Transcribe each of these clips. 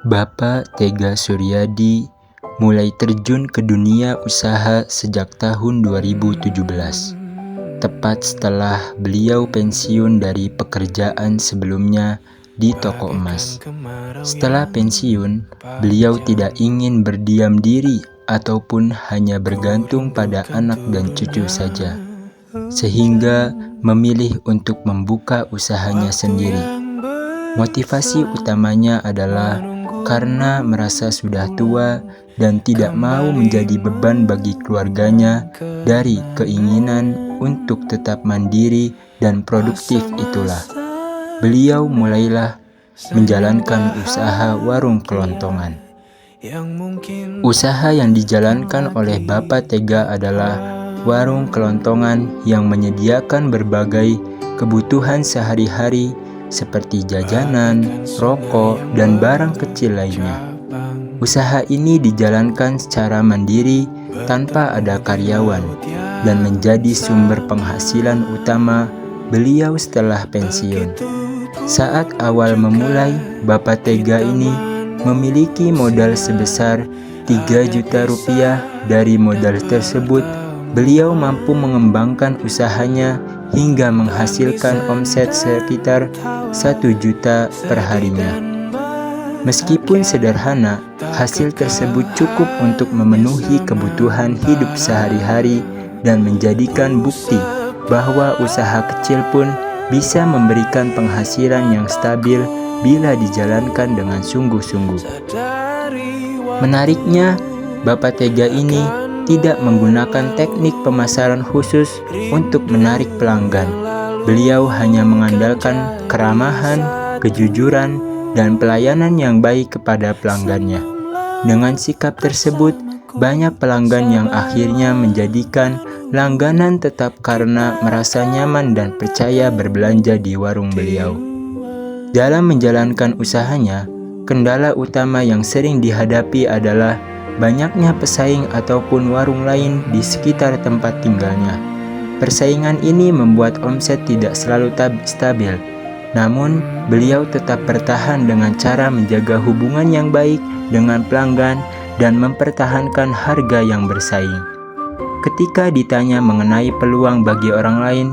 Bapak Tega Suryadi mulai terjun ke dunia usaha sejak tahun 2017, tepat setelah beliau pensiun dari pekerjaan sebelumnya di toko emas. Setelah pensiun, beliau tidak ingin berdiam diri ataupun hanya bergantung pada anak dan cucu saja, sehingga memilih untuk membuka usahanya sendiri. Motivasi utamanya adalah karena merasa sudah tua dan tidak mau menjadi beban bagi keluarganya. Dari keinginan untuk tetap mandiri dan produktif itulah beliau mulailah menjalankan usaha warung kelontongan. Usaha yang dijalankan oleh Bapak Tega adalah warung kelontongan yang menyediakan berbagai kebutuhan sehari-hari seperti jajanan, rokok, dan barang kecil lainnya. Usaha ini dijalankan secara mandiri tanpa ada karyawan dan menjadi sumber penghasilan utama beliau setelah pensiun. Saat awal memulai, Bapak Tega ini memiliki modal sebesar 3 juta rupiah. Dari modal tersebut, beliau mampu mengembangkan usahanya hingga menghasilkan omset sekitar 1 juta per harinya. Meskipun sederhana, hasil tersebut cukup untuk memenuhi kebutuhan hidup sehari-hari dan menjadikan bukti bahwa usaha kecil pun bisa memberikan penghasilan yang stabil bila dijalankan dengan sungguh-sungguh. Menariknya, Bapak Tega ini tidak menggunakan teknik pemasaran khusus untuk menarik pelanggan. Beliau hanya mengandalkan keramahan, kejujuran, dan pelayanan yang baik kepada pelanggannya. Dengan sikap tersebut, banyak pelanggan yang akhirnya menjadikan langganan tetap karena merasa nyaman dan percaya berbelanja di warung beliau. Dalam menjalankan usahanya, kendala utama yang sering dihadapi adalah banyaknya pesaing ataupun warung lain di sekitar tempat tinggalnya. Persaingan ini membuat omset tidak selalu stabil. Namun, beliau tetap bertahan dengan cara menjaga hubungan yang baik dengan pelanggan dan mempertahankan harga yang bersaing. Ketika ditanya mengenai peluang bagi orang lain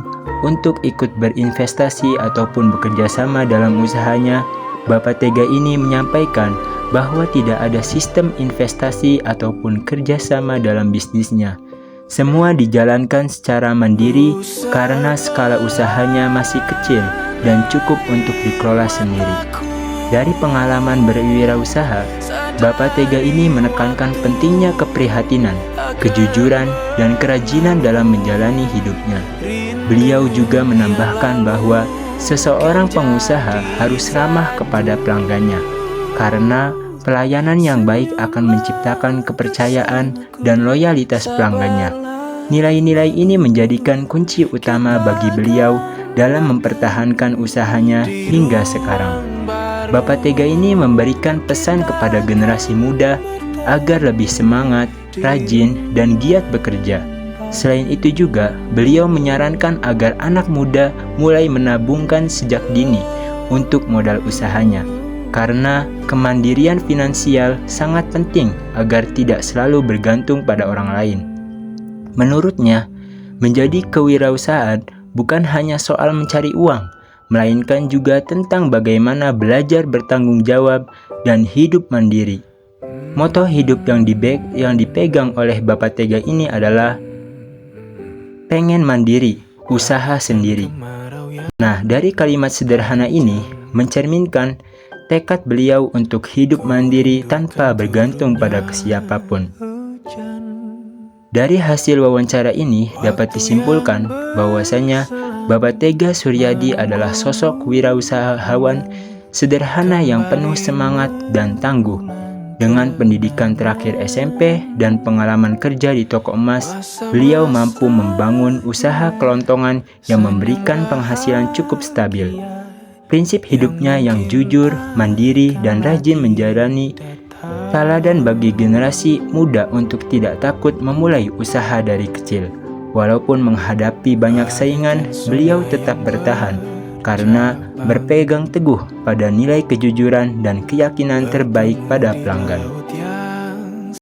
untuk ikut berinvestasi ataupun bekerja sama dalam usahanya, Bapak Tega ini menyampaikan bahwa tidak ada sistem investasi ataupun kerjasama dalam bisnisnya. Semua dijalankan secara mandiri karena skala usahanya masih kecil dan cukup untuk dikelola sendiri. Dari pengalaman berwirausaha, Bapak Tega ini menekankan pentingnya keprihatinan, kejujuran, dan kerajinan dalam menjalani hidupnya. Beliau juga menambahkan bahwa seseorang pengusaha harus ramah kepada pelanggannya, karena pelayanan yang baik akan menciptakan kepercayaan dan loyalitas pelanggannya. Nilai-nilai ini menjadikan kunci utama bagi beliau dalam mempertahankan usahanya hingga sekarang. Bapak Tega ini memberikan pesan kepada generasi muda agar lebih semangat, rajin, dan giat bekerja. Selain itu juga, beliau menyarankan agar anak muda mulai menabungkan sejak dini untuk modal usahanya, karena kemandirian finansial sangat penting agar tidak selalu bergantung pada orang lain. Menurutnya, menjadi kewirausahaan bukan hanya soal mencari uang, melainkan juga tentang bagaimana belajar bertanggung jawab dan hidup mandiri. Moto hidup yang dipegang oleh Bapak Tega ini adalah pengen mandiri, usaha sendiri. Nah, dari kalimat sederhana ini mencerminkan tekad beliau untuk hidup mandiri tanpa bergantung pada siapapun. Dari hasil wawancara ini dapat disimpulkan bahwasanya Bapak Tega Suryadi adalah sosok wirausahawan sederhana yang penuh semangat dan tangguh. Dengan pendidikan terakhir SMP dan pengalaman kerja di toko emas, beliau mampu membangun usaha kelontongan yang memberikan penghasilan cukup stabil. Prinsip hidupnya yang jujur, mandiri, dan rajin menjalani teladan bagi generasi muda untuk tidak takut memulai usaha dari kecil. Walaupun menghadapi banyak saingan, beliau tetap bertahan, karena berpegang teguh pada nilai kejujuran dan keyakinan terbaik pada pelanggan.